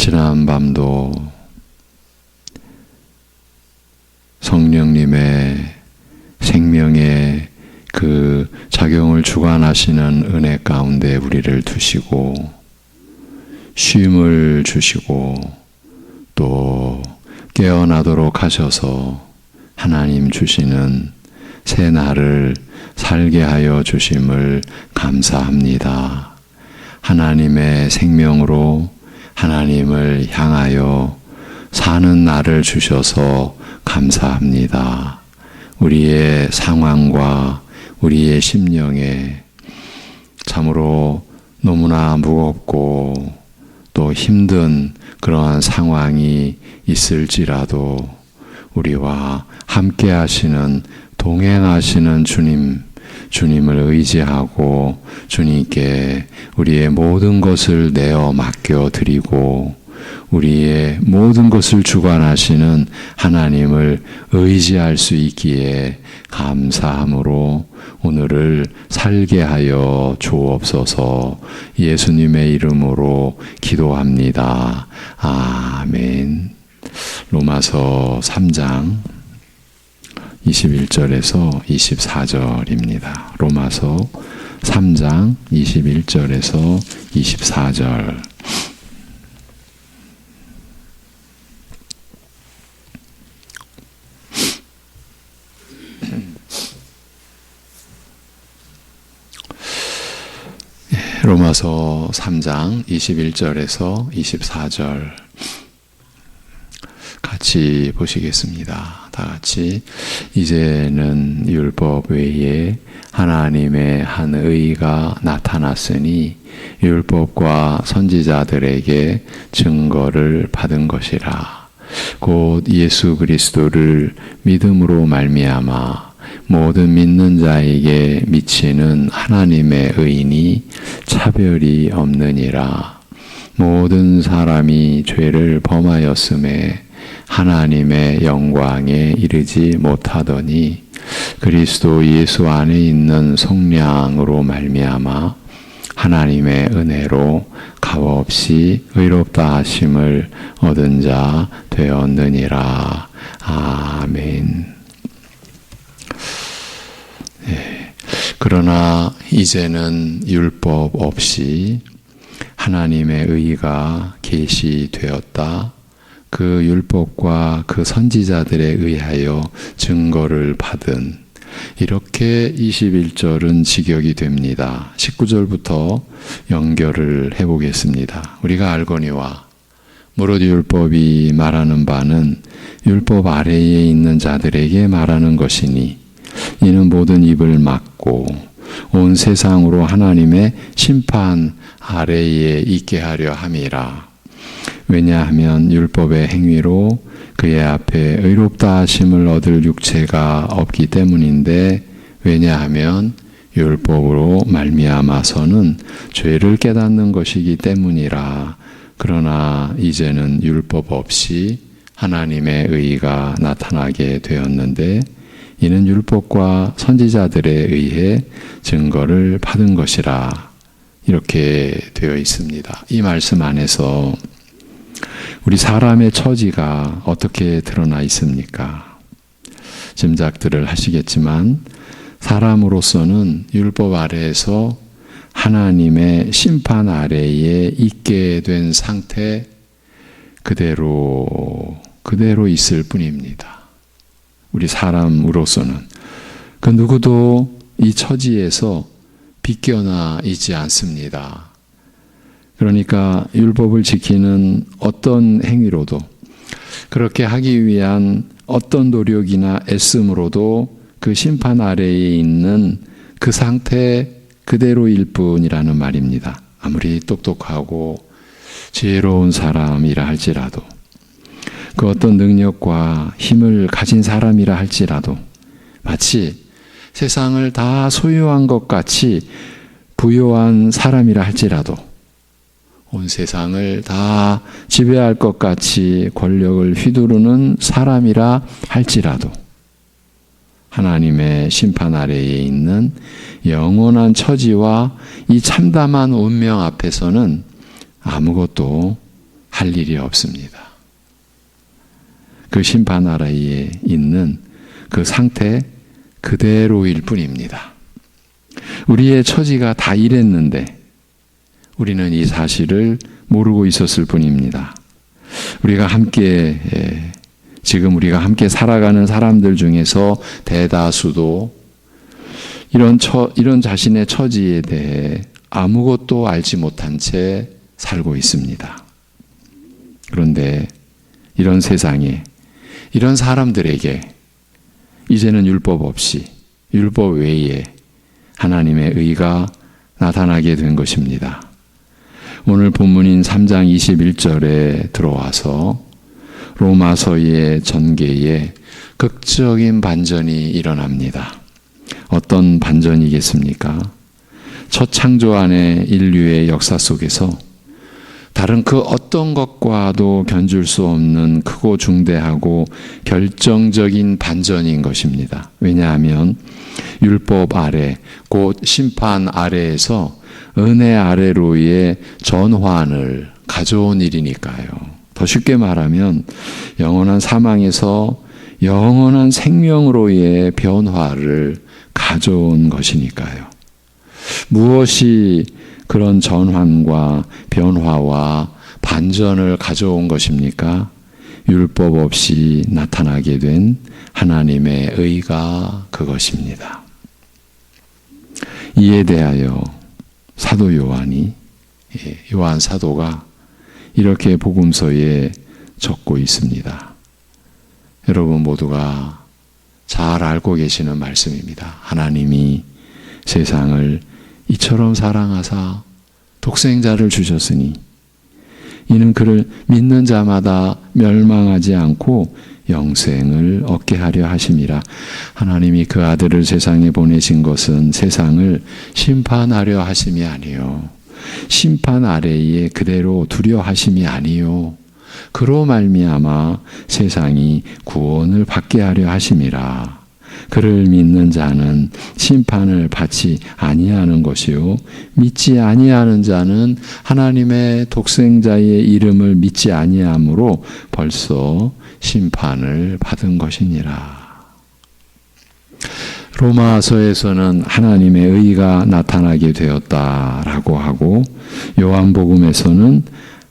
지난 밤도 성령님의 생명의 그 작용을 주관하시는 은혜 가운데 우리를 두시고 쉼을 주시고 또 깨어나도록 하셔서 하나님 주시는 새 날을 살게 하여 주심을 감사합니다. 하나님의 생명으로 하나님을 향하여 사는 날을 주셔서 감사합니다. 우리의 상황과 우리의 심령에 참으로 너무나 무겁고 또 힘든 그러한 상황이 있을지라도 우리와 함께 하시는 동행하시는 주님을 의지하고 주님께 우리의 모든 것을 내어 맡겨드리고 우리의 모든 것을 주관하시는 하나님을 의지할 수 있기에 감사함으로 오늘을 살게 하여 주옵소서. 예수님의 이름으로 기도합니다. 아멘. 로마서 3장 21절에서 24절입니다. 로마서 3장 21절에서 24절. 로마서 3장 21절에서 24절 같이 보시겠습니다. 다 같이. 이제는 율법 외에 하나님의 한 의가 나타났으니 율법과 선지자들에게 증거를 받은 것이라. 곧 예수 그리스도를 믿음으로 말미암아 모든 믿는 자에게 미치는 하나님의 의인이 차별이 없느니라. 모든 사람이 죄를 범하였음에 하나님의 영광에 이르지 못하더니 그리스도 예수 안에 있는 성량으로 말미암아 하나님의 은혜로 값없이 의롭다 하심을 얻은 자 되었느니라. 아멘. 네. 그러나 이제는 율법 없이 하나님의 의가 계시되었다. 그 율법과 그 선지자들에 의하여 증거를 받은, 이렇게 21절은 직역이 됩니다. 19절부터 연결을 해보겠습니다. 우리가 알거니와 무릇 율법이 말하는 바는 율법 아래에 있는 자들에게 말하는 것이니 이는 모든 입을 막고 온 세상으로 하나님의 심판 아래에 있게 하려 함이라. 왜냐하면 율법의 행위로 그의 앞에 의롭다 하심을 얻을 육체가 없기 때문인데, 왜냐하면 율법으로 말미암아서는 죄를 깨닫는 것이기 때문이라. 그러나 이제는 율법 없이 하나님의 의가 나타나게 되었는데 이는 율법과 선지자들에 의해 증거를 받은 것이라. 이렇게 되어 있습니다. 이 말씀 안에서 우리 사람의 처지가 어떻게 드러나 있습니까? 짐작들을 하시겠지만 사람으로서는 율법 아래에서 하나님의 심판 아래에 있게 된 상태 그대로 있을 뿐입니다. 우리 사람으로서는 그 누구도 이 처지에서 비껴나 있지 않습니다. 그러니까 율법을 지키는 어떤 행위로도, 그렇게 하기 위한 어떤 노력이나 애씀으로도 그 심판 아래에 있는 그 상태 그대로일 뿐이라는 말입니다. 아무리 똑똑하고 지혜로운 사람이라 할지라도, 그 어떤 능력과 힘을 가진 사람이라 할지라도, 마치 세상을 다 소유한 것 같이 부유한 사람이라 할지라도, 온 세상을 다 지배할 것 같이 권력을 휘두르는 사람이라 할지라도 하나님의 심판 아래에 있는 영원한 처지와 이 참담한 운명 앞에서는 아무것도 할 일이 없습니다. 그 심판 아래에 있는 그 상태 그대로일 뿐입니다. 우리의 처지가 다 이랬는데 우리는 이 사실을 모르고 있었을 뿐입니다. 우리가 함께 지금 우리가 함께 살아가는 사람들 중에서 대다수도 이런 자신의 처지에 대해 아무것도 알지 못한 채 살고 있습니다. 그런데 이런 세상에 이런 사람들에게 이제는 율법 없이 율법 외에 하나님의 의가 나타나게 된 것입니다. 오늘 본문인 3장 21절에 들어와서 로마서의 전개에 극적인 반전이 일어납니다. 어떤 반전이겠습니까? 첫 창조 안의 인류의 역사 속에서 다른 그 어떤 것과도 견줄 수 없는 크고 중대하고 결정적인 반전인 것입니다. 왜냐하면 율법 아래, 곧 심판 아래에서 은혜 아래로의 전환을 가져온 일이니까요. 더 쉽게 말하면 영원한 사망에서 영원한 생명으로의 변화를 가져온 것이니까요. 무엇이 그런 전환과 변화와 반전을 가져온 것입니까? 율법 없이 나타나게 된 하나님의 의가 그것입니다. 이에 대하여 사도 요한이 요한 사도가 이렇게 복음서에 적고 있습니다. 여러분 모두가 잘 알고 계시는 말씀입니다. 하나님이 세상을 이처럼 사랑하사 독생자를 주셨으니 이는 그를 믿는 자마다 멸망하지 않고 영생을 얻게 하려 하심이라. 하나님이 그 아들을 세상에 보내신 것은 세상을 심판하려 하심이 아니요 심판 아래에 그대로 두려 하심이 아니요 그로 말미암아 세상이 구원을 받게 하려 하심이라. 그를 믿는 자는 심판을 받지 아니하는 것이요 믿지 아니하는 자는 하나님의 독생자의 이름을 믿지 아니하므로 벌써 심판을 받은 것이니라. 로마서에서는 하나님의 의가 나타나게 되었다라고 하고 요한복음에서는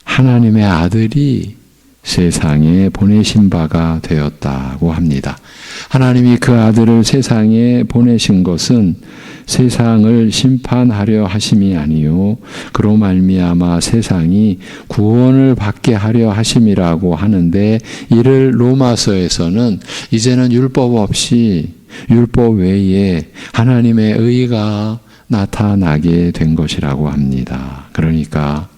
하나님의 아들이 세상에 보내신 바가 되었다고 합니다. 하나님이 그 아들을 세상에 보내신 것은 세상을 심판하려 하심이 아니요 그로 말미암아 세상이 구원을 받게 하려 하심이라고 하는데 이를 로마서에서는 이제는 율법 없이 율법 외에 하나님의 의가 나타나게 된 것이라고 합니다. 그러니까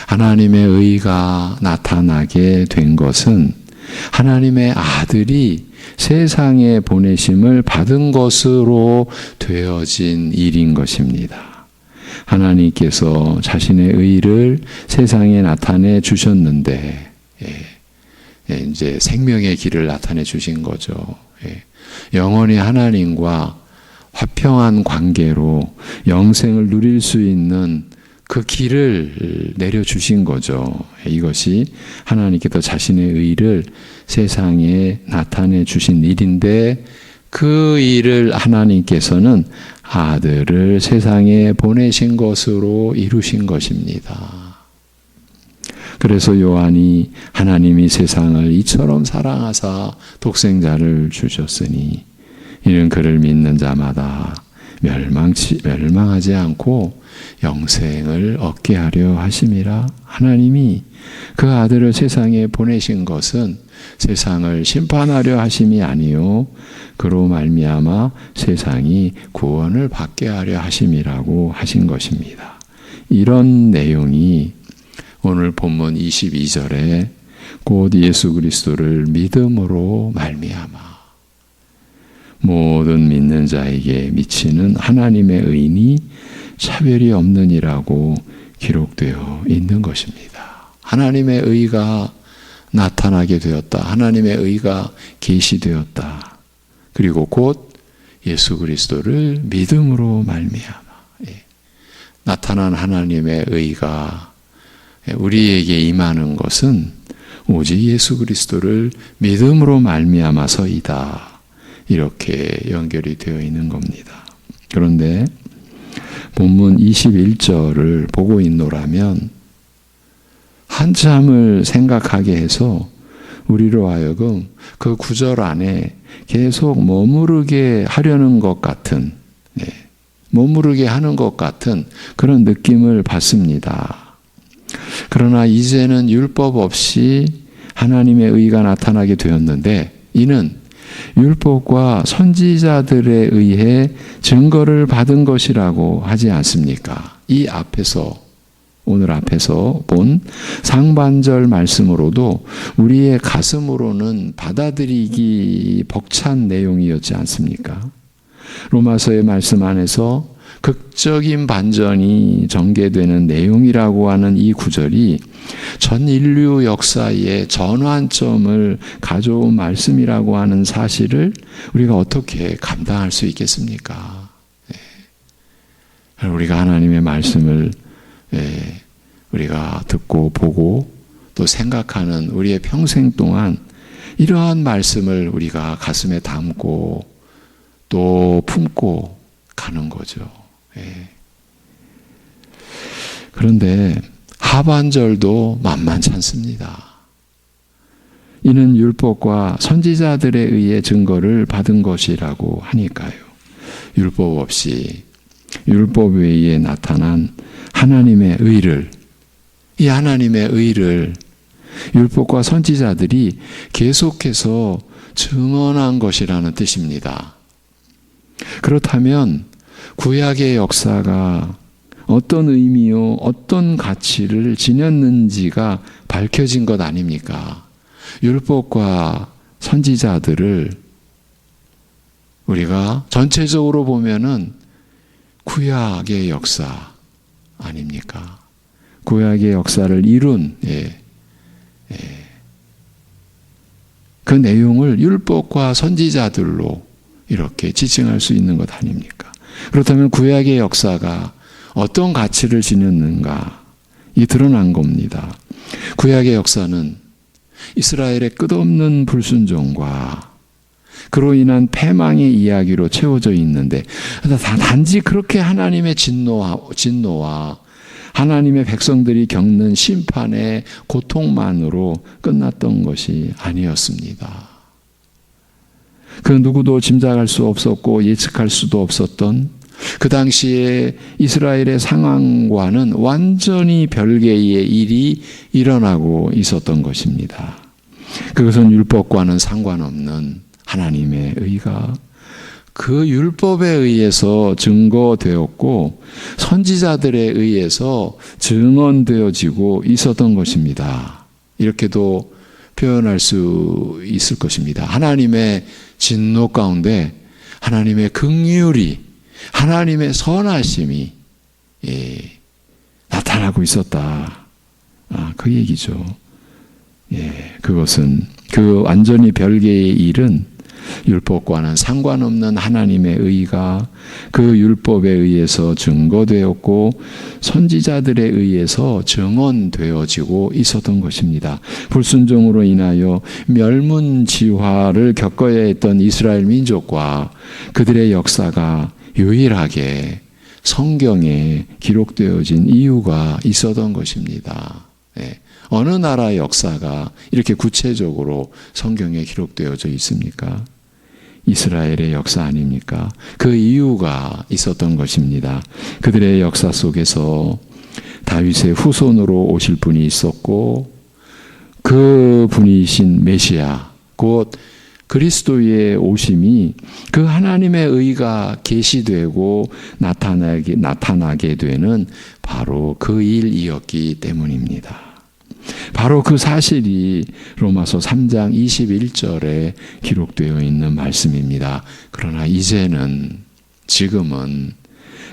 하나님의 의가 나타나게 된 것은 하나님의 아들이 세상에 보내심을 받은 것으로 되어진 일인 것입니다. 하나님께서 자신의 의를 세상에 나타내 주셨는데 이제 생명의 길을 나타내 주신 거죠. 영원히 하나님과 화평한 관계로 영생을 누릴 수 있는 그 길을 내려주신 거죠. 이것이 하나님께서 자신의 의를 세상에 나타내 주신 일인데 그 일을 하나님께서는 아들을 세상에 보내신 것으로 이루신 것입니다. 그래서 요한이 하나님이 세상을 이처럼 사랑하사 독생자를 주셨으니 이는 그를 믿는 자마다 멸망하지 않고 영생을 얻게 하려 하심이라. 하나님이 그 아들을 세상에 보내신 것은 세상을 심판하려 하심이 아니요 그로 말미암아 세상이 구원을 받게 하려 하심이라고 하신 것입니다. 이런 내용이 오늘 본문 22절에 곧 예수 그리스도를 믿음으로 말미암아 모든 믿는 자에게 미치는 하나님의 의니 차별이 없느니라고 기록되어 있는 것입니다. 하나님의 의가 나타나게 되었다. 하나님의 의가 계시되었다. 그리고 곧 예수 그리스도를 믿음으로 말미암아 나타난 하나님의 의가 우리에게 임하는 것은 오직 예수 그리스도를 믿음으로 말미암아서이다. 이렇게 연결이 되어 있는 겁니다. 그런데 본문 21절을 보고 있노라면 한참을 생각하게 해서 우리로 하여금 그 구절 안에 계속 머무르게 하려는 것 같은, 머무르게 하는 것 같은 그런 느낌을 받습니다. 그러나 이제는 율법 없이 하나님의 의가 나타나게 되었는데 이는 율법과 선지자들에 의해 증거를 받은 것이라고 하지 않습니까? 이 앞에서 오늘 앞에서 본 상반절 말씀으로도 우리의 가슴으로는 받아들이기 벅찬 내용이었지 않습니까? 로마서의 말씀 안에서 극적인 반전이 전개되는 내용이라고 하는 이 구절이 전 인류 역사의 전환점을 가져온 말씀이라고 하는 사실을 우리가 어떻게 감당할 수 있겠습니까? 우리가 하나님의 말씀을 우리가 듣고 보고 또 생각하는 우리의 평생 동안 이러한 말씀을 우리가 가슴에 담고 또 품고 가는 거죠. 그런데 하반절도 만만치 않습니다. 이는 율법과 선지자들에 의해 증거를 받은 것이라고 하니까요. 율법 없이 율법 외에 나타난 하나님의 의를, 이 하나님의 의를 율법과 선지자들이 계속해서 증언한 것이라는 뜻입니다. 그렇다면 구약의 역사가 어떤 의미요, 어떤 가치를 지녔는지가 밝혀진 것 아닙니까? 율법과 선지자들을 우리가 전체적으로 보면은 구약의 역사 아닙니까? 구약의 역사를 이룬 그 내용을 율법과 선지자들로 이렇게 지칭할 수 있는 것 아닙니까? 그렇다면 구약의 역사가 어떤 가치를 지녔는가? 이 드러난 겁니다. 구약의 역사는 이스라엘의 끝없는 불순종과 그로 인한 패망의 이야기로 채워져 있는데 단지 그렇게 하나님의 진노와 하나님의 백성들이 겪는 심판의 고통만으로 끝났던 것이 아니었습니다. 그 누구도 짐작할 수 없었고 예측할 수도 없었던 그 당시에 이스라엘의 상황과는 완전히 별개의 일이 일어나고 있었던 것입니다. 그것은 율법과는 상관없는 하나님의 의가 그 율법에 의해서 증거되었고 선지자들에 의해서 증언되어지고 있었던 것입니다. 이렇게도 표현할 수 있을 것입니다. 하나님의 진노 가운데 하나님의 긍휼이, 하나님의 선하심이 나타나고 있었다. 그 얘기죠. 그것은 그 완전히 별개의 일은 율법과는 상관없는 하나님의 의가 그 율법에 의해서 증거되었고 선지자들에 의해서 증언되어지고 있었던 것입니다. 불순종으로 인하여 멸문지화를 겪어야 했던 이스라엘 민족과 그들의 역사가 유일하게 성경에 기록되어진 이유가 있었던 것입니다. 어느 나라의 역사가 이렇게 구체적으로 성경에 기록되어져 있습니까? 이스라엘의 역사 아닙니까? 그 이유가 있었던 것입니다. 그들의 역사 속에서 다윗의 후손으로 오실 분이 있었고 그 분이신 메시아 곧 그리스도의 오심이 그 하나님의 의가 계시되고 나타나게 되는 바로 그 일이었기 때문입니다. 바로 그 사실이 로마서 3장 21절에 기록되어 있는 말씀입니다. 그러나 지금은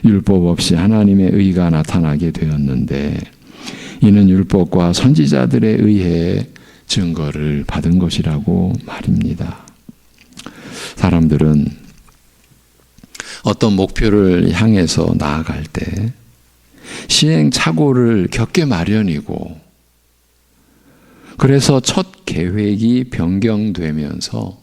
율법 없이 하나님의 의가 나타나게 되었는데 이는 율법과 선지자들에 의해 증거를 받은 것이라고 말입니다. 사람들은 어떤 목표를 향해서 나아갈 때 시행착오를 겪게 마련이고 그래서 첫 계획이 변경되면서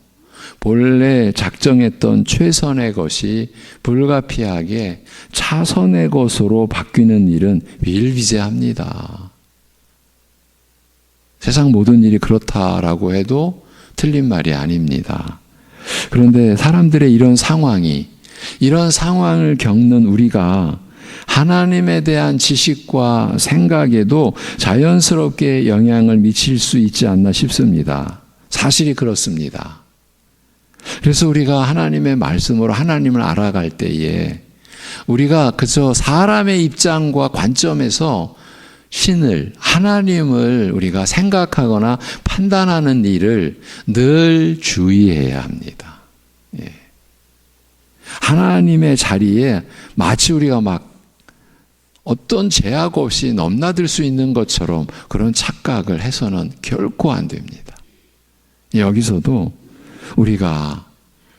본래 작정했던 최선의 것이 불가피하게 차선의 것으로 바뀌는 일은 비일비재합니다. 세상 모든 일이 그렇다라고 해도 틀린 말이 아닙니다. 그런데 사람들의 이런 상황을 겪는 우리가 하나님에 대한 지식과 생각에도 자연스럽게 영향을 미칠 수 있지 않나 싶습니다. 사실이 그렇습니다. 그래서 우리가 하나님의 말씀으로 하나님을 알아갈 때에 우리가 그저 사람의 입장과 관점에서 하나님을 우리가 생각하거나 판단하는 일을 늘 주의해야 합니다. 예. 하나님의 자리에 마치 우리가 막 어떤 제약 없이 넘나들 수 있는 것처럼 그런 착각을 해서는 결코 안 됩니다. 여기서도 우리가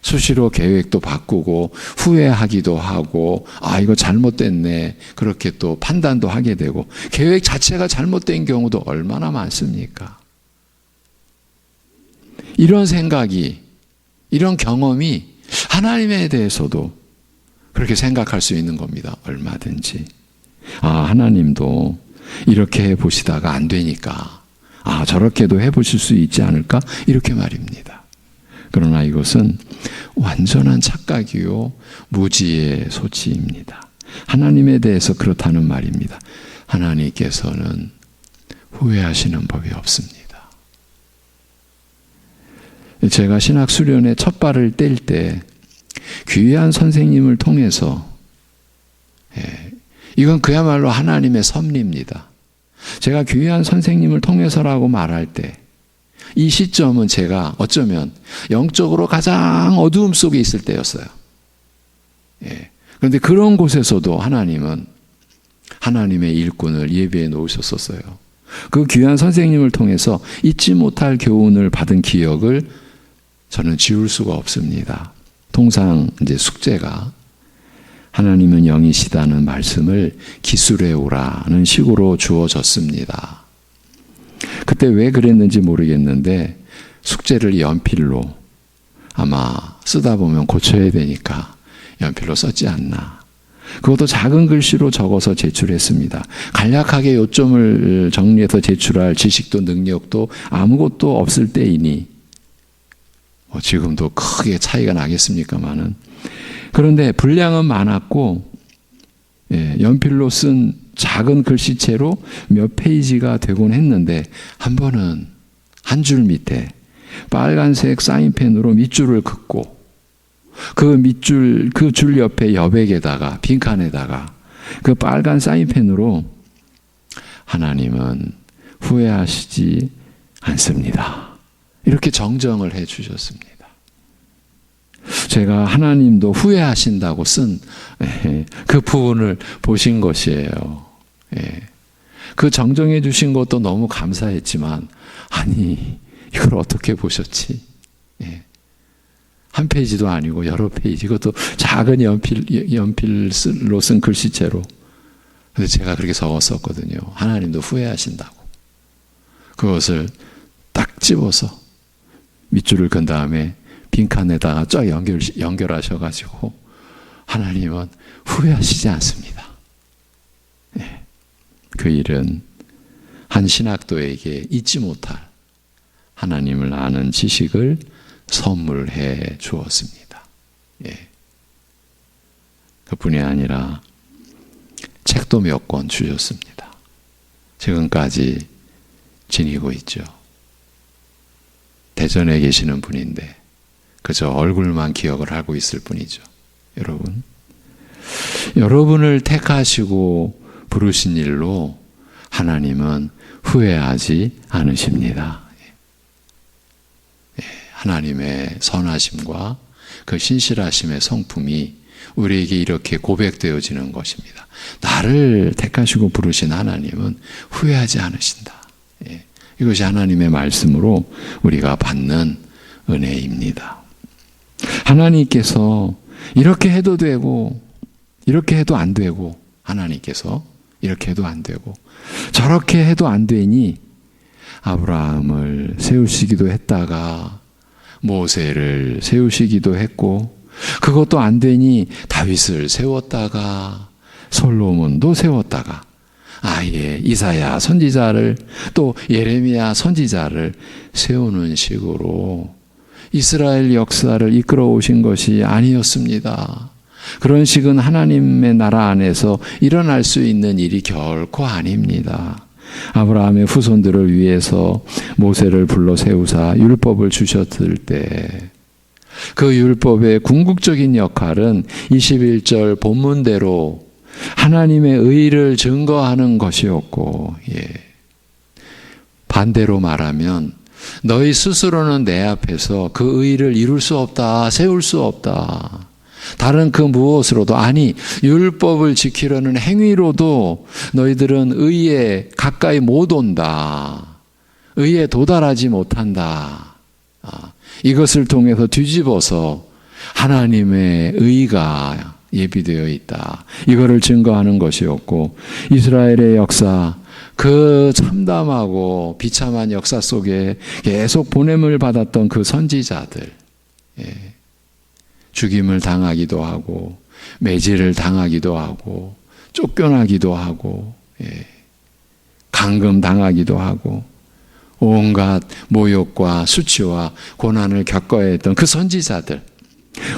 수시로 계획도 바꾸고 후회하기도 하고 이거 잘못됐네 그렇게 또 판단도 하게 되고 계획 자체가 잘못된 경우도 얼마나 많습니까? 이런 생각이 이런 경험이 하나님에 대해서도 그렇게 생각할 수 있는 겁니다. 얼마든지. 하나님도 이렇게 보시다가 안 되니까 저렇게도 해보실 수 있지 않을까? 이렇게 말입니다. 그러나 이것은 완전한 착각이요 무지의 소치입니다. 하나님에 대해서 그렇다는 말입니다. 하나님께서는 후회하시는 법이 없습니다. 제가 신학 수련회 첫 발을 뗄 때 귀한 선생님을 통해서 이건 그야말로 하나님의 섭리입니다. 제가 귀한 선생님을 통해서라고 말할 때 이 시점은 제가 어쩌면 영적으로 가장 어두움 속에 있을 때였어요. 그런데 그런 곳에서도 하나님은 하나님의 일꾼을 예비해 놓으셨었어요. 그 귀한 선생님을 통해서 잊지 못할 교훈을 받은 기억을 저는 지울 수가 없습니다. 통상 이제 숙제가 하나님은 영이시다는 말씀을 기술해 오라는 식으로 주어졌습니다. 그때 왜 그랬는지 모르겠는데 숙제를 연필로 아마 쓰다 보면 고쳐야 되니까 연필로 썼지 않나. 그것도 작은 글씨로 적어서 제출했습니다. 간략하게 요점을 정리해서 제출할 지식도 능력도 아무것도 없을 때이니 지금도 크게 차이가 나겠습니까마는. 그런데 분량은 많았고 연필로 쓴 작은 글씨체로 몇 페이지가 되곤 했는데 한 번은 한 줄 밑에 빨간색 사인펜으로 밑줄을 긋고 그 줄 옆에 여백에다가 빈칸에다가 그 빨간 사인펜으로 하나님은 후회하시지 않습니다. 이렇게 정정을 해 주셨습니다. 제가 하나님도 후회하신다고 쓴 그 부분을 보신 것이에요. 그 정정해 주신 것도 너무 감사했지만 이걸 어떻게 보셨지? 한 페이지도 아니고 여러 페이지, 이것도 작은 연필로 쓴 글씨체로. 근데 제가 그렇게 적었었거든요. 하나님도 후회하신다고. 그것을 딱 집어서 밑줄을 건 다음에 빈칸에다가 쫙 연결하셔가지고 하나님은 후회하시지 않습니다. 그 일은 한 신학도에게 잊지 못할 하나님을 아는 지식을 선물해 주었습니다. 그뿐이 아니라 책도 몇 권 주셨습니다. 지금까지 지니고 있죠. 대전에 계시는 분인데 그저 얼굴만 기억을 하고 있을 뿐이죠. 여러분을 택하시고 부르신 일로 하나님은 후회하지 않으십니다. 하나님의 선하심과 그 신실하심의 성품이 우리에게 이렇게 고백되어지는 것입니다. 나를 택하시고 부르신 하나님은 후회하지 않으신다. 이것이 하나님의 말씀으로 우리가 받는 은혜입니다. 하나님께서 이렇게 해도 되고 이렇게 해도 안 되고, 하나님께서 이렇게 해도 안 되고 저렇게 해도 안 되니 아브라함을 세우시기도 했다가 모세를 세우시기도 했고, 그것도 안 되니 다윗을 세웠다가 솔로몬도 세웠다가 아예 이사야 선지자를 또 예레미야 선지자를 세우는 식으로 이스라엘 역사를 이끌어 오신 것이 아니었습니다. 그런 식은 하나님의 나라 안에서 일어날 수 있는 일이 결코 아닙니다. 아브라함의 후손들을 위해서 모세를 불러 세우사 율법을 주셨을 때 그 율법의 궁극적인 역할은 21절 본문대로 하나님의 의를 증거하는 것이었고, 반대로 말하면 너희 스스로는 내 앞에서 그 의를 이룰 수 없다, 세울 수 없다. 다른 그 무엇으로도, 아니 율법을 지키려는 행위로도 너희들은 의에 가까이 못 온다. 의에 도달하지 못한다. 이것을 통해서 뒤집어서 하나님의 의가 예비되어 있다. 이거를 증거하는 것이었고, 이스라엘의 역사, 그 참담하고 비참한 역사 속에 계속 보냄을 받았던 그 선지자들, 죽임을 당하기도 하고 매질을 당하기도 하고 쫓겨나기도 하고 감금 당하기도 하고 온갖 모욕과 수치와 고난을 겪어야 했던 그 선지자들,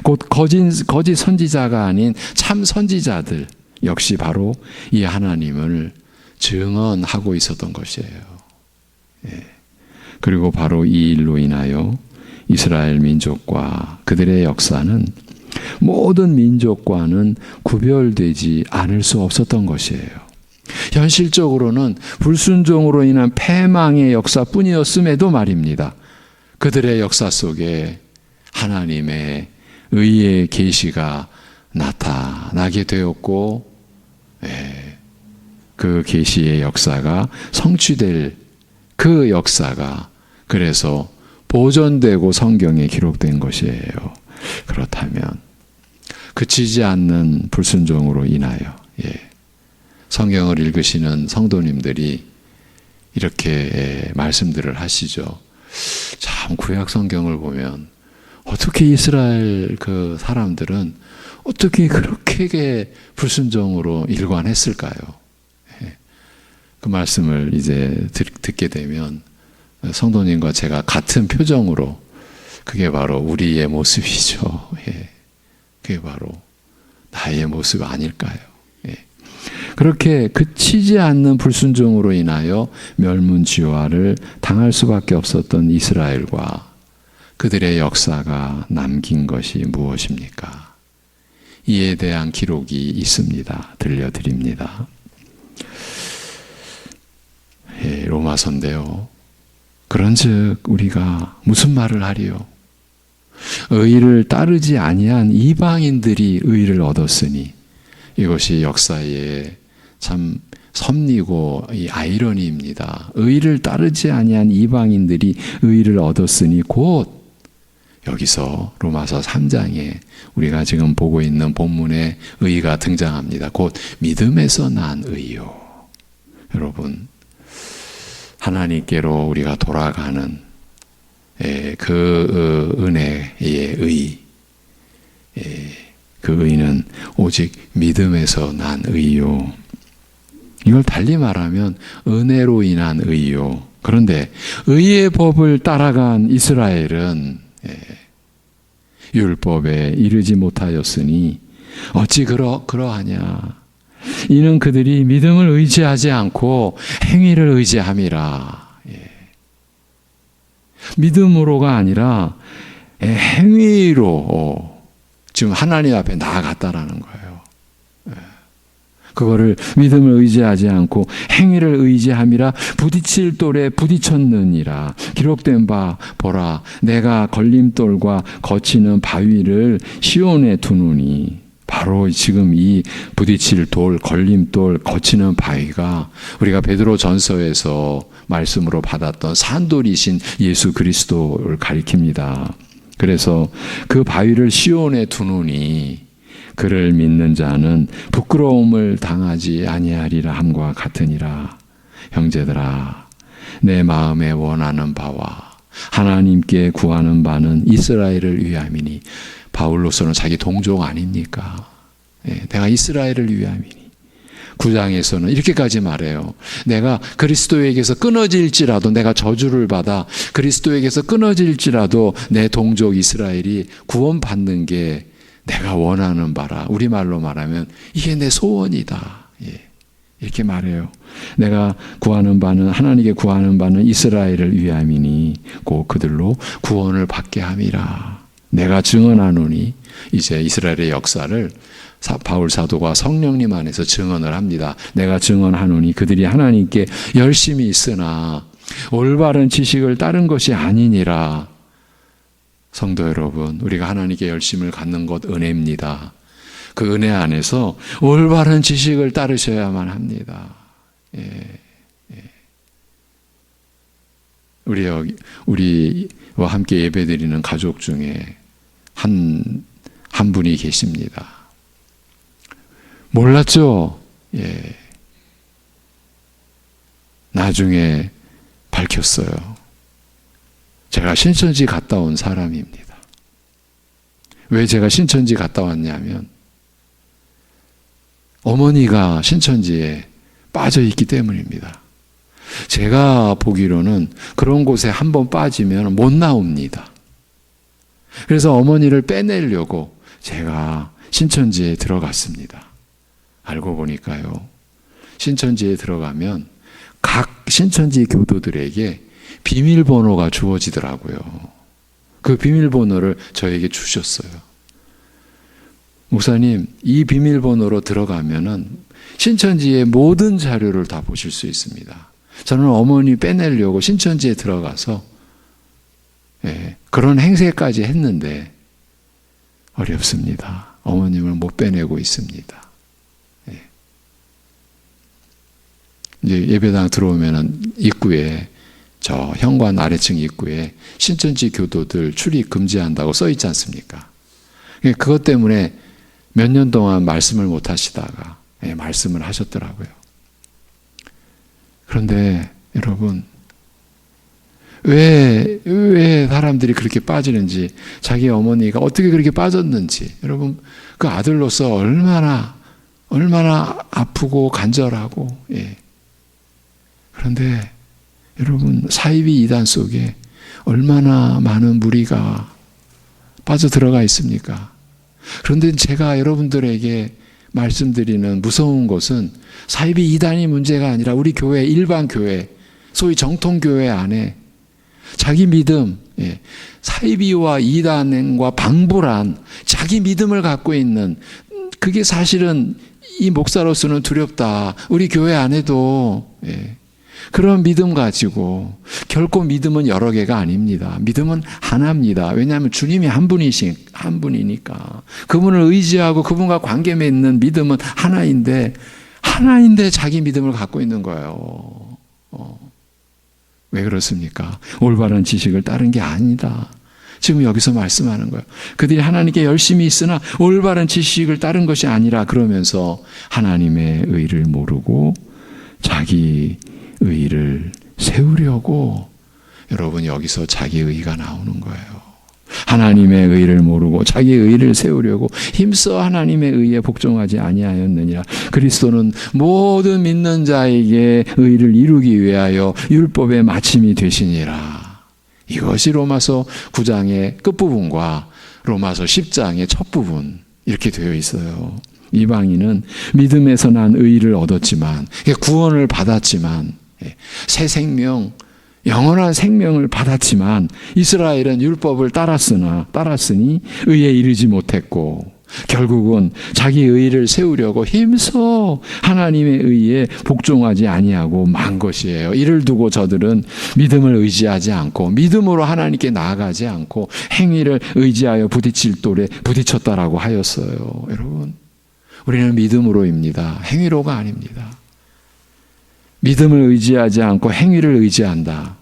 곧 거짓 선지자가 아닌 참 선지자들 역시 바로 이 하나님을 증언하고 있었던 것이에요. 그리고 바로 이 일로 인하여 이스라엘 민족과 그들의 역사는 모든 민족과는 구별되지 않을 수 없었던 것이에요. 현실적으로는 불순종으로 인한 패망의 역사뿐이었음에도 말입니다. 그들의 역사 속에 하나님의 의의 계시가 나타나게 되었고, 그 계시의 역사가 성취될 그 역사가 그래서 보존되고 성경에 기록된 것이에요. 그렇다면 그치지 않는 불순종으로 인하여 성경을 읽으시는 성도님들이 이렇게 말씀들을 하시죠. 참 구약 성경을 보면 어떻게 이스라엘 그 사람들은 어떻게 그렇게 불순종으로 일관했을까요? 그 말씀을 이제 듣게 되면 성도님과 제가 같은 표정으로, 그게 바로 우리의 모습이죠. 그게 바로 나의 모습 아닐까요? 그렇게 그치지 않는 불순종으로 인하여 멸문지화를 당할 수밖에 없었던 이스라엘과 그들의 역사가 남긴 것이 무엇입니까? 이에 대한 기록이 있습니다. 들려드립니다. 로마서인데요. 그런즉 우리가 무슨 말을 하리요? 의를 따르지 아니한 이방인들이 의를 얻었으니, 이것이 역사의 참 섭리고 이 아이러니입니다. 의를 따르지 아니한 이방인들이 의를 얻었으니 곧 여기서 로마서 3장에 우리가 지금 보고 있는 본문의 의가 등장합니다. 곧 믿음에서 난 의요. 여러분, 하나님께로 우리가 돌아가는 그 은혜의 의, 그 의는 오직 믿음에서 난 의요. 이걸 달리 말하면 은혜로 인한 의요. 그런데 의의 법을 따라간 이스라엘은 율법에 이르지 못하였으니 어찌 그러하냐. 이는 그들이 믿음을 의지하지 않고 행위를 의지함이라. 믿음으로가 아니라 행위로 지금 하나님 앞에 나아갔다라는 거예요. 그거를 믿음을 의지하지 않고 행위를 의지함이라 부딪힐 돌에 부딪혔느니라. 기록된 바 보라, 내가 걸림돌과 거치는 바위를 시온에 두노니. 바로 지금 이 부딪힐 돌, 걸림돌, 거치는 바위가 우리가 베드로 전서에서 말씀으로 받았던 산돌이신 예수 그리스도를 가리킵니다. 그래서 그 바위를 시온에 두노니 그를 믿는 자는 부끄러움을 당하지 아니하리라 함과 같으니라. 형제들아, 내 마음에 원하는 바와 하나님께 구하는 바는 이스라엘을 위함이니. 바울로서는 자기 동족 아닙니까? 내가 이스라엘을 위함이니. 9장에서는 이렇게까지 말해요. 내가 그리스도에게서 끊어질지라도, 내가 저주를 받아 그리스도에게서 끊어질지라도 내 동족 이스라엘이 구원받는 게 내가 원하는 바라. 우리말로 말하면 이게 내 소원이다. 이렇게 말해요. 내가 구하는 바는, 하나님께 구하는 바는 이스라엘을 위함이니 곧 그들로 구원을 받게 함이라. 내가 증언하노니. 이제 이스라엘의 역사를 바울 사도가 성령님 안에서 증언을 합니다. 내가 증언하노니 그들이 하나님께 열심히 있으나 올바른 지식을 따른 것이 아니니라. 성도 여러분, 우리가 하나님께 열심을 갖는 것 은혜입니다. 그 은혜 안에서 올바른 지식을 따르셔야만 합니다. 우리와 함께 예배드리는 가족 중에 한 분이 계십니다. 몰랐죠? 나중에 밝혔어요. 제가 신천지 갔다 온 사람입니다. 왜 제가 신천지 갔다 왔냐면 어머니가 신천지에 빠져 있기 때문입니다. 제가 보기로는 그런 곳에 한번 빠지면 못 나옵니다. 그래서 어머니를 빼내려고 제가 신천지에 들어갔습니다. 알고 보니까요, 신천지에 들어가면 각 신천지 교도들에게 비밀번호가 주어지더라고요. 그 비밀번호를 저에게 주셨어요. 목사님, 이 비밀번호로 들어가면은 신천지의 모든 자료를 다 보실 수 있습니다. 저는 어머니 빼내려고 신천지에 들어가서 그런 행세까지 했는데 어렵습니다. 어머님을 못 빼내고 있습니다. 이제 예배당 들어오면은 입구에, 저 현관 아래층 입구에 신천지 교도들 출입 금지한다고 써 있지 않습니까? 그것 때문에 몇 년 동안 말씀을 못 하시다가 말씀을 하셨더라고요. 그런데 여러분, 왜 사람들이 그렇게 빠지는지, 자기 어머니가 어떻게 그렇게 빠졌는지, 여러분, 그 아들로서 얼마나 아프고 간절하고, 그런데 여러분, 사이비 이단 속에 얼마나 많은 무리가 빠져 들어가 있습니까? 그런데 제가 여러분들에게 말씀드리는 무서운 것은 사이비 이단이 문제가 아니라 우리 교회, 일반 교회, 소위 정통교회 안에 자기 믿음, 사이비와 이단과 방불한 자기 믿음을 갖고 있는, 그게 사실은 이 목사로서는 두렵다. 우리 교회 안에도 그런 믿음 가지고, 결코 믿음은 여러 개가 아닙니다. 믿음은 하나입니다. 왜냐하면 주님이 한 분이니까. 그분을 의지하고 그분과 관계 맺는 믿음은 하나인데 자기 믿음을 갖고 있는 거예요. 왜 그렇습니까? 올바른 지식을 따른 게 아니다. 지금 여기서 말씀하는 거예요. 그들이 하나님께 열심히 있으나 올바른 지식을 따른 것이 아니라, 그러면서 하나님의 의를 모르고 자기 의를 세우려고. 여러분, 여기서 자기 의가 나오는 거예요. 하나님의 의를 모르고 자기 의를 세우려고 힘써 하나님의 의에 복종하지 아니하였느니라. 그리스도는 모든 믿는 자에게 의를 이루기 위하여 율법의 마침이 되시니라. 이것이 로마서 9장의 끝부분과 로마서 10장의 첫 부분, 이렇게 되어 있어요. 이방인은 믿음에서 난 의를 얻었지만, 구원을 받았지만, 새 생명, 영원한 생명을 받았지만, 이스라엘은 율법을 따랐으니 의에 이르지 못했고, 결국은 자기 의를 세우려고 힘써 하나님의 의에 복종하지 아니하고 만 것이에요. 이를 두고 저들은 믿음을 의지하지 않고, 믿음으로 하나님께 나아가지 않고 행위를 의지하여 부딪힐 돌에 부딪혔다라고 하였어요. 여러분, 우리는 믿음으로입니다. 행위로가 아닙니다. 믿음을 의지하지 않고 행위를 의지한다.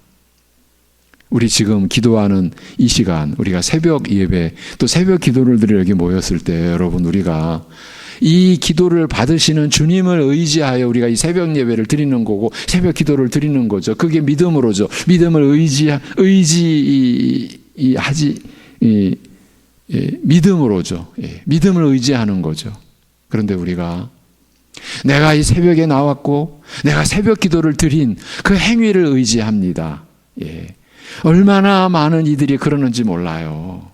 우리 지금 기도하는 이 시간, 우리가 새벽 예배, 또 새벽 기도를 드리러 여기 모였을 때, 여러분, 우리가 이 기도를 받으시는 주님을 의지하여 우리가 이 새벽 예배를 드리는 거고 새벽 기도를 드리는 거죠. 그게 믿음으로죠. 믿음을 믿음으로죠. 믿음을 의지하는 거죠. 그런데 우리가 내가 이 새벽에 나왔고 내가 새벽 기도를 드린 그 행위를 의지합니다. 얼마나 많은 이들이 그러는지 몰라요.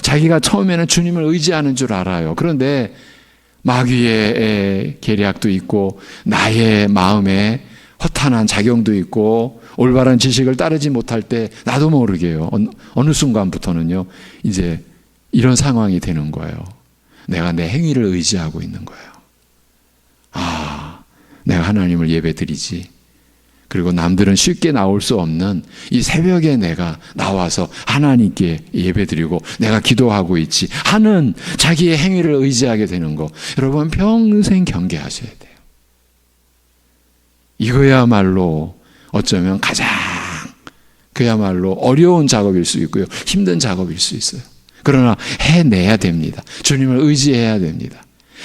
자기가 처음에는 주님을 의지하는 줄 알아요. 그런데 마귀의 계략도 있고 나의 마음에 허탄한 작용도 있고 올바른 지식을 따르지 못할 때 나도 모르게요. 어느 순간부터는요. 이제 이런 상황이 되는 거예요. 내가 내 행위를 의지하고 있는 거예요. 내가 하나님을 예배드리지. 그리고 남들은 쉽게 나올 수 없는 이 새벽에 내가 나와서 하나님께 예배드리고 내가 기도하고 있지 하는 자기의 행위를 의지하게 되는 거. 여러분 평생 경계하셔야 돼요. 이거야말로 어쩌면 가장 그야말로 어려운 작업일 수 있고요. 힘든 작업일 수 있어요. 그러나 해내야 됩니다. 주님을 의지해야 됩니다.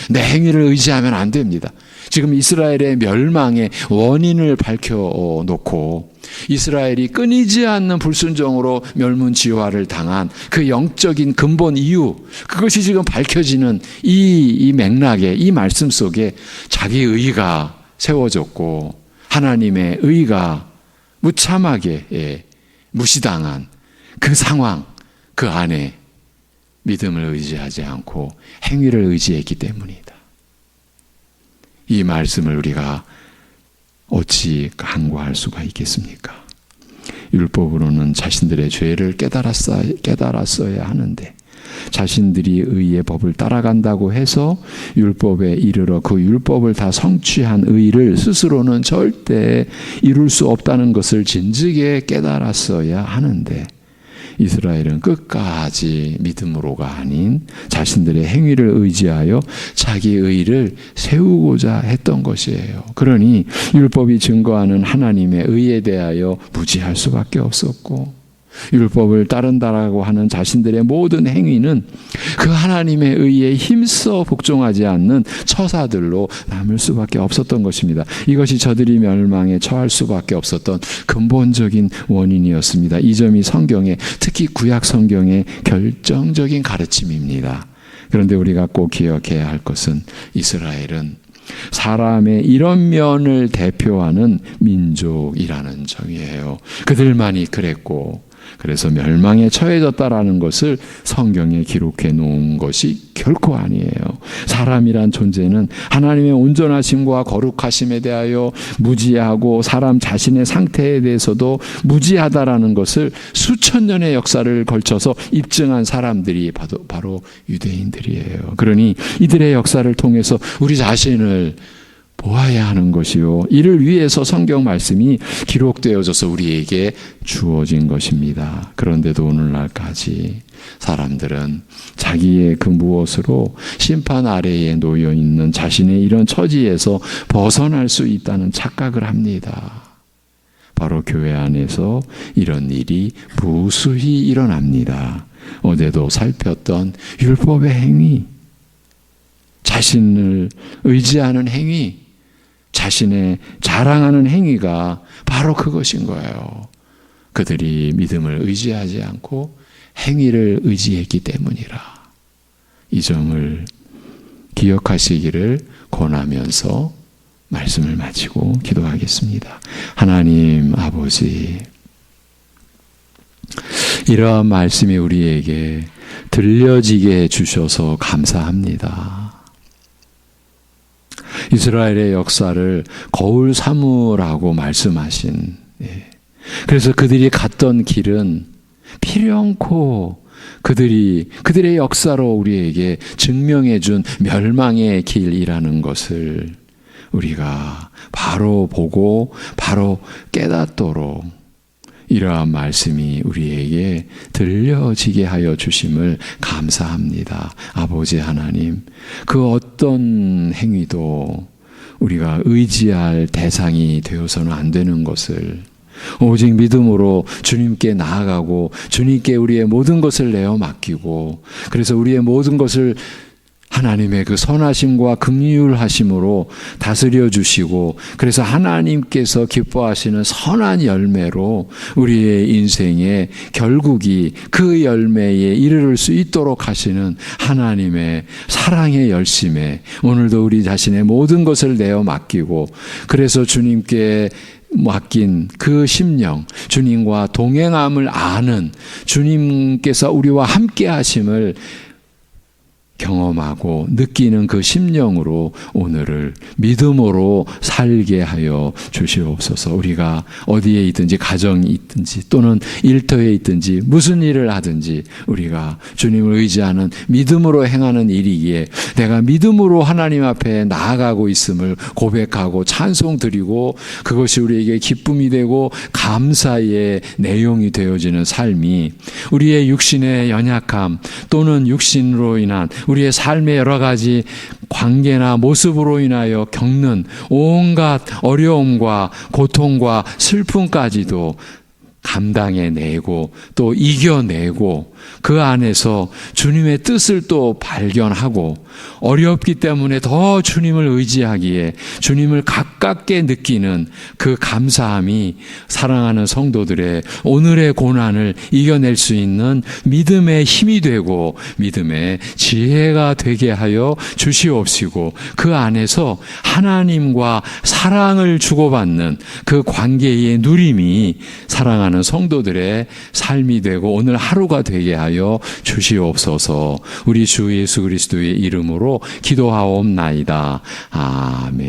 내 행위를 의지하면 안 됩니다. 지금 이스라엘의 멸망의 원인을 밝혀놓고 이스라엘이 끊이지 않는 불순종으로 멸문지화를 당한 그 영적인 근본 이유, 그것이 지금 밝혀지는 이 맥락에, 이 말씀 속에 자기 의가 세워졌고 하나님의 의가 무참하게 무시당한 그 상황, 그 안에 믿음을 의지하지 않고 행위를 의지했기 때문이다. 이 말씀을 우리가 어찌 간과할 수가 있겠습니까? 율법으로는 자신들의 죄를 깨달았어야 하는데 자신들이 의의 법을 따라간다고 해서 율법에 이르러 그 율법을 다 성취한 의를 스스로는 절대 이룰 수 없다는 것을 진즉에 깨달았어야 하는데 이스라엘은 끝까지 믿음으로가 아닌 자신들의 행위를 의지하여 자기 의를 세우고자 했던 것이에요. 그러니 율법이 증거하는 하나님의 의에 대하여 무지할 수밖에 없었고 율법을 따른다라고 하는 자신들의 모든 행위는 그 하나님의 의에 힘써 복종하지 않는 처사들로 남을 수밖에 없었던 것입니다. 이것이 저들이 멸망에 처할 수밖에 없었던 근본적인 원인이었습니다. 이 점이 성경의, 특히 구약 성경의 결정적인 가르침입니다. 그런데 우리가 꼭 기억해야 할 것은 이스라엘은 사람의 이런 면을 대표하는 민족이라는 점이에요. 그들만이 그랬고 그래서 멸망에 처해졌다라는 것을 성경에 기록해 놓은 것이 결코 아니에요. 사람이란 존재는 하나님의 온전하심과 거룩하심에 대하여 무지하고 사람 자신의 상태에 대해서도 무지하다라는 것을 수천 년의 역사를 걸쳐서 입증한 사람들이 바로 유대인들이에요. 그러니 이들의 역사를 통해서 우리 자신을 보아야 하는 것이요. 이를 위해서 성경 말씀이 기록되어져서 우리에게 주어진 것입니다. 그런데도 오늘날까지 사람들은 자기의 그 무엇으로 심판 아래에 놓여 있는 자신의 이런 처지에서 벗어날 수 있다는 착각을 합니다. 바로 교회 안에서 이런 일이 무수히 일어납니다. 어제도 살폈던 율법의 행위, 자신을 의지하는 행위, 자신의 자랑하는 행위가 바로 그것인 거예요. 그들이 믿음을 의지하지 않고 행위를 의지했기 때문이라. 이 점을 기억하시기를 권하면서 말씀을 마치고 기도하겠습니다. 하나님 아버지, 이러한 말씀이 우리에게 들려지게 해주셔서 감사합니다. 이스라엘의 역사를 거울 삼으라고 말씀하신, 그래서 그들이 갔던 길은 필연코 그들의 역사로 우리에게 증명해 준 멸망의 길이라는 것을 우리가 바로 보고 바로 깨닫도록 이러한 말씀이 우리에게 들려지게 하여 주심을 감사합니다. 아버지 하나님, 그 어떤 행위도 우리가 의지할 대상이 되어서는 안 되는 것을 오직 믿음으로 주님께 나아가고 주님께 우리의 모든 것을 내어 맡기고, 그래서 우리의 모든 것을 하나님의 그 선하심과 긍휼하심으로 다스려 주시고, 그래서 하나님께서 기뻐하시는 선한 열매로 우리의 인생의 결국이 그 열매에 이르를 수 있도록 하시는 하나님의 사랑의 열심에 오늘도 우리 자신의 모든 것을 내어 맡기고, 그래서 주님께 맡긴 그 심령, 주님과 동행함을 아는, 주님께서 우리와 함께 하심을 경험하고 느끼는 그 심령으로 오늘을 믿음으로 살게 하여 주시옵소서. 우리가 어디에 있든지, 가정이 있든지 또는 일터에 있든지 무슨 일을 하든지 우리가 주님을 의지하는 믿음으로 행하는 일이기에 내가 믿음으로 하나님 앞에 나아가고 있음을 고백하고 찬송 드리고, 그것이 우리에게 기쁨이 되고 감사의 내용이 되어지는 삶이, 우리의 육신의 연약함 또는 육신으로 인한 우리의 삶의 여러 가지 관계나 모습으로 인하여 겪는 온갖 어려움과 고통과 슬픔까지도 감당해내고 또 이겨내고, 그 안에서 주님의 뜻을 또 발견하고, 어렵기 때문에 더 주님을 의지하기에 주님을 가깝게 느끼는 그 감사함이 사랑하는 성도들의 오늘의 고난을 이겨낼 수 있는 믿음의 힘이 되고 믿음의 지혜가 되게 하여 주시옵시고, 그 안에서 하나님과 사랑을 주고받는 그 관계의 누림이 사랑하는 성도들의 삶이 되고 오늘 하루가 되게 하여 주시옵소서. 우리 주 예수 그리스도의 이름으로 기도하옵나이다. 아멘.